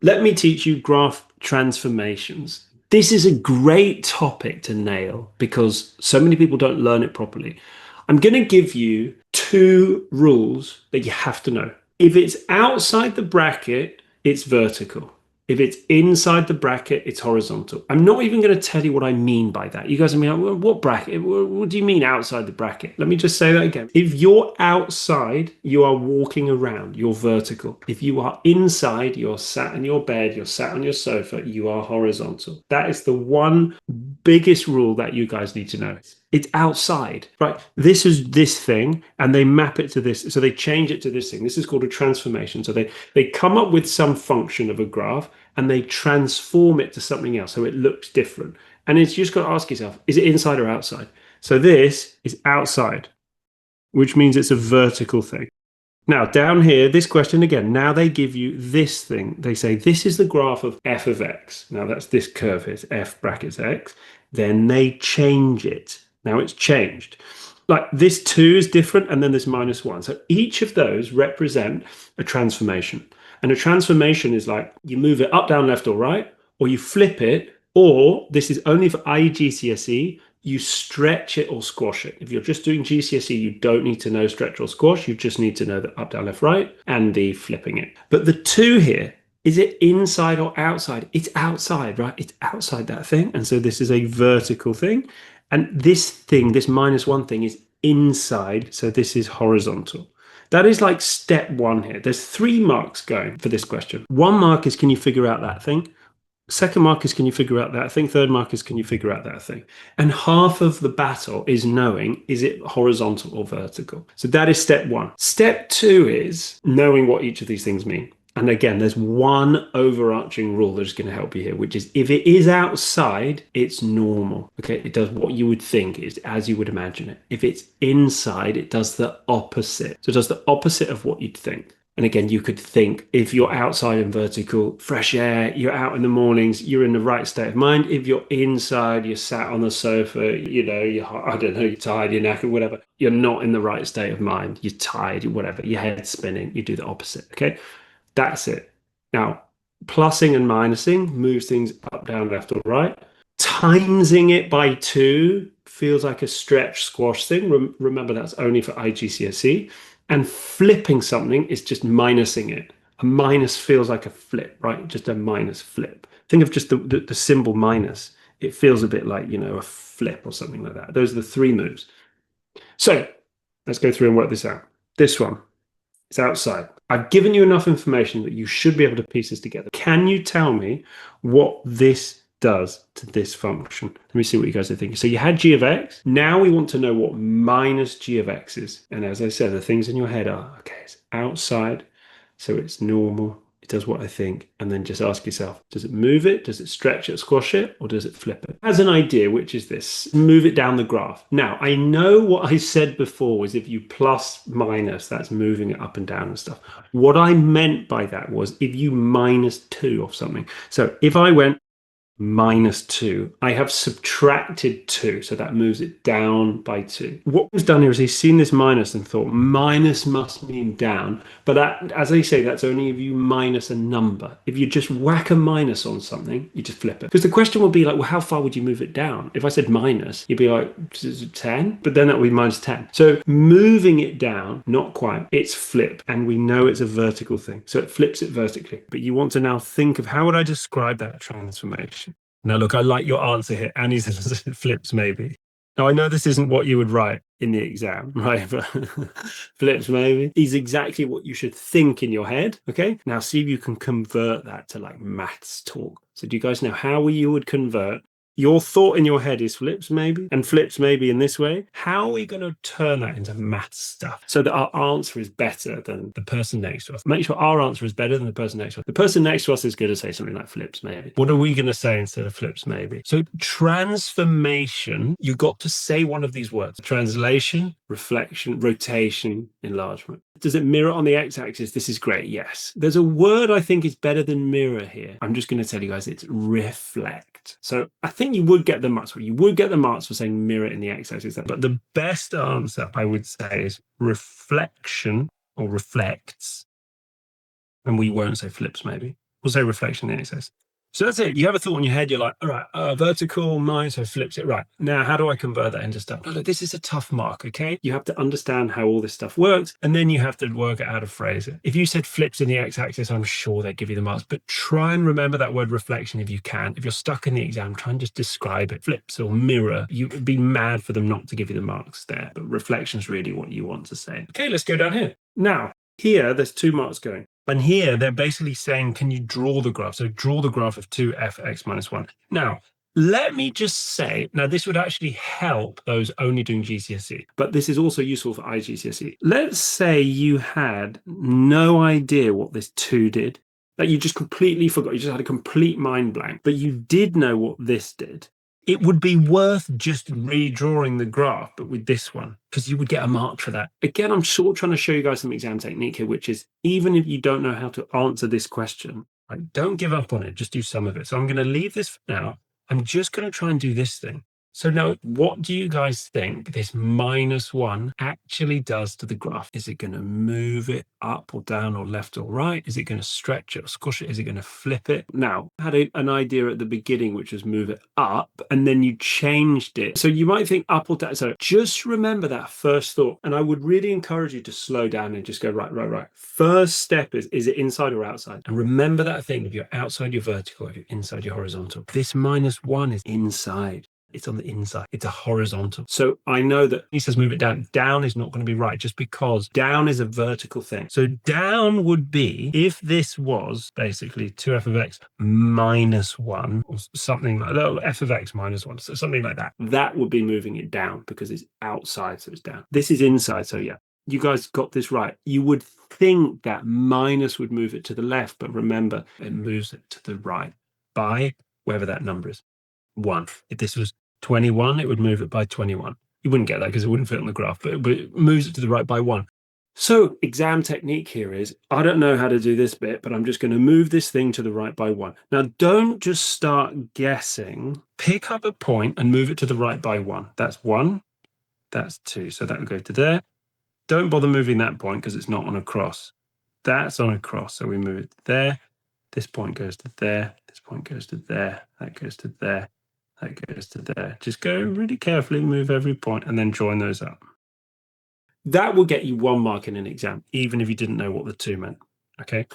Let me teach you graph transformations. This is a great topic to nail because so many people don't learn it properly. I'm going to give you two rules that you have to know. If it's outside the bracket, it's vertical. If it's inside the bracket, it's horizontal. I'm not even going to tell you what I mean by that. You guys are like, well, what bracket? What do you mean outside the bracket? Let me just say that again. If you're outside, you are walking around, you're vertical. If you are inside, you're sat in your bed, you're sat on your sofa, you are horizontal. That is the one biggest rule that you guys need to know. It's outside, right? This is this thing, and they map it to this. So they change it to this thing. This is called a transformation. So they come up with some function of a graph and they transform it to something else so it looks different. And it's just got to ask yourself, is it inside or outside? So this is outside, which means it's a vertical thing. Now, down here, this question again, now they give you this thing. They say, this is the graph of f of x. Now, that's this curve here, it's f brackets x. Then they change it. Now it's changed. Like this 2 is different, and then this -1. So each of those represent a transformation. And a transformation is like you move it up, down, left, or right, or you flip it, or this is only for IGCSE, you stretch it or squash it. If you're just doing GCSE, you don't need to know stretch or squash. You just need to know the up, down, left, right, and the flipping it. But the 2 here, is it inside or outside? It's outside, right? It's outside that thing. And so this is a vertical thing. And this thing, this -1 thing, is inside. So this is horizontal. That is like step 1 here. There's 3 marks going for this question. 1 mark is, can you figure out that thing? Second mark is, can you figure out that thing? Third mark is, can you figure out that thing? And half of the battle is knowing, is it horizontal or vertical? So that is step 1. Step 2 is knowing what each of these things mean. And again, there's one overarching rule that is going to help you here, which is if it is outside, it's normal. Okay, it does what you would think is as you would imagine it. If it's inside, it does the opposite. So it does the opposite of what you'd think. And again, you could think if you're outside and vertical, fresh air, you're out in the mornings, you're in the right state of mind. If you're inside, you're sat on the sofa, I don't know, you're tired, you're knackered, whatever. You're not in the right state of mind. You're tired, whatever. Your head's spinning. You do the opposite. Okay. That's it. Now, plussing and minusing moves things up, down, left, or right. Timesing it by 2 feels like a stretch squash thing. Remember, that's only for IGCSE. And flipping something is just minusing it. A minus feels like a flip, right? Just a minus flip. Think of just the symbol minus. It feels a bit like, a flip or something like that. Those are the 3 moves. So let's go through and work this out. This one. It's outside. I've given you enough information that you should be able to piece this together. Can you tell me what this does to this function? Let me see what you guys are thinking. So you had g of x. Now we want to know what minus g of x is. And as I said, the things in your head are, okay, it's outside, so it's normal. It does what I think. And then just ask yourself, does it move it? Does it stretch it, squash it? Or does it flip it? As an idea, which is this, move it down the graph. Now, I know what I said before was if you plus minus, that's moving it up and down and stuff. What I meant by that was if you minus 2 of something. So if I went -2. I have subtracted 2, so that moves it down by 2. What was done here is he's seen this minus and thought minus must mean down, but that, as I say, that's only if you minus a number. If you just whack a minus on something, you just flip it. Because the question would be like, well, how far would you move it down? If I said minus, you'd be like, 10? But then that would be -10. So moving it down, not quite, it's flip, and we know it's a vertical thing. So it flips it vertically. But you want to now think of how would I describe that transformation? Now, look, I like your answer here. And he says flips maybe. Now, I know this isn't what you would write in the exam, right? But flips maybe is exactly what you should think in your head. Okay. Now, see if you can convert that to like maths talk. So do you guys know how you would convert? Your thought in your head is flips maybe, and flips maybe in this way. How are we going to turn that into math stuff so that our answer is better than the person next to us? Make sure our answer is better than the person next to us. The person next to us is going to say something like flips maybe. What are we going to say instead of flips maybe? So transformation, you got to say one of these words. Translation, reflection, rotation, enlargement. Does it mirror on the x-axis? This is great, yes. There's a word I think is better than mirror here. I'm just going to tell you guys it's reflect. So I think you would get the marks for saying mirror in the x-axis. But the best answer I would say is reflection or reflects. And we won't say flips maybe. We'll say reflection in the x-axis. So that's it. You have a thought in your head. You're like, all right, vertical, mine, so flips it. Right. Now, how do I convert that into stuff? No, look, this is a tough mark, okay? You have to understand how all this stuff works, and then you have to work out how to phrase it. If you said flips in the x-axis, I'm sure they'd give you the marks, but try and remember that word reflection if you can. If you're stuck in the exam, try and just describe it. Flips or mirror. You'd be mad for them not to give you the marks there, but reflection's really what you want to say. Okay, let's go down here. Now, here, there's 2 marks going. And here, they're basically saying, can you draw the graph? So draw the graph of 2f(x minus 1). Now, let me just say, now this would actually help those only doing GCSE, but this is also useful for IGCSE. Let's say you had no idea what this 2 did, that you just completely forgot, you just had a complete mind blank, but you did know what this did. It would be worth just redrawing the graph, but with this one, because you would get a mark for that. Again, I'm sort of trying to show you guys some exam technique here, which is even if you don't know how to answer this question, like, don't give up on it, just do some of it. So I'm going to leave this for now. I'm just going to try and do this thing. So now, what do you guys think this -1 actually does to the graph? Is it going to move it up or down or left or right? Is it going to stretch it or squish it? Is it going to flip it? Now, I had an idea at the beginning, which was move it up, and then you changed it. So you might think up or down. So just remember that first thought. And I would really encourage you to slow down and just go, right. First step is it inside or outside? And remember that thing, if you're outside, you're vertical. If you're inside, you're horizontal. This -1 is inside. It's on the inside. It's a horizontal. So I know that he says move it down. Down is not going to be right just because down is a vertical thing. So down would be if this was basically 2f of x minus 1 or something like that, f of x minus 1, so something like that. That would be moving it down because it's outside, so it's down. This is inside, so yeah. You guys got this right. You would think that minus would move it to the left, but remember, it moves it to the right by wherever that number is. 1. If this was 21, it would move it by 21. You wouldn't get that because it wouldn't fit on the graph, but it moves it to the right by 1. So exam technique here is, I don't know how to do this bit, but I'm just going to move this thing to the right by 1. Now, don't just start guessing. Pick up a point and move it to the right by 1. That's 1. That's 2. So that will go to there. Don't bother moving that point because it's not on a cross. That's on a cross, so we move it to there. This point goes to there. This point goes to there. That goes to there. That goes to there. Just go really carefully, move every point, and then join those up. That will get you 1 mark in an exam, even if you didn't know what the 2 meant. Okay.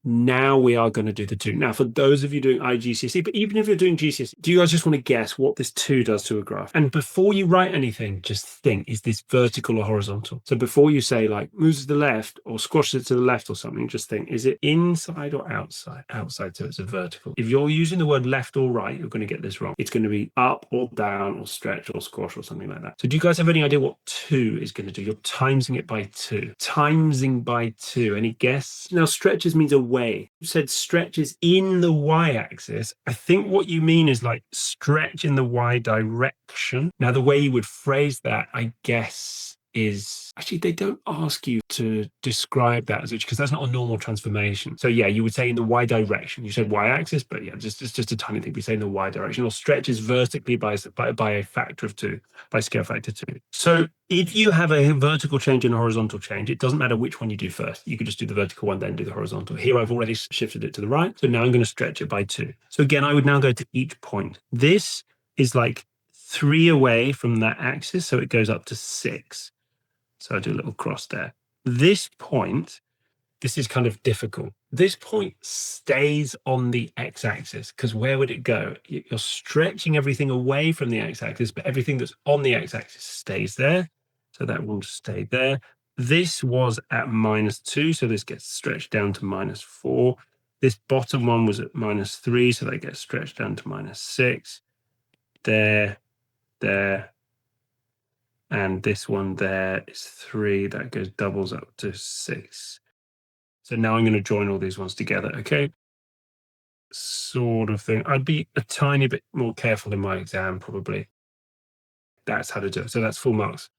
Now we are going to do the 2. Now, for those of you doing IGCSE, but even if you're doing GCSE, do you guys just want to guess what this 2 does to a graph? And before you write anything, just think, is this vertical or horizontal? So before you say like moves to the left or squashes it to the left or something, just think, is it inside or outside? Outside, so it's a vertical. If you're using the word left or right, you're going to get this wrong. It's going to be up or down or stretch or squash or something like that. So do you guys have any idea what 2 is going to do? You're timesing it by 2. Timesing by 2. Any guess? Now, stretches means away. You said stretches in the y-axis. I think what you mean is like stretch in the y direction. Now, the way you would phrase that, I guess, is actually they don't ask you to describe that as because that's not a normal transformation. So yeah, you would say in the y direction. You said y-axis, but yeah, just a tiny thing. We say in the y direction, or stretches vertically by a factor of 2, by scale factor 2. So if you have a vertical change and a horizontal change, it doesn't matter which one you do first. You could just do the vertical one, then do the horizontal. Here I've already shifted it to the right, so now I'm going to stretch it by 2. So again, I would now go to each point. This is like 3 away from that axis, so it goes up to 6. So I do a little cross there. This point, this is kind of difficult. This point stays on the x-axis because where would it go? You're stretching everything away from the x-axis, but everything that's on the x-axis stays there. So that will stay there. This was at -2, so this gets stretched down to -4. This bottom one was at -3, so that gets stretched down to -6. There. And this one there is 3. That goes doubles up to 6. So now I'm going to join all these ones together, okay? Sort of thing. I'd be a tiny bit more careful in my exam, probably. That's how to do it. So that's full marks.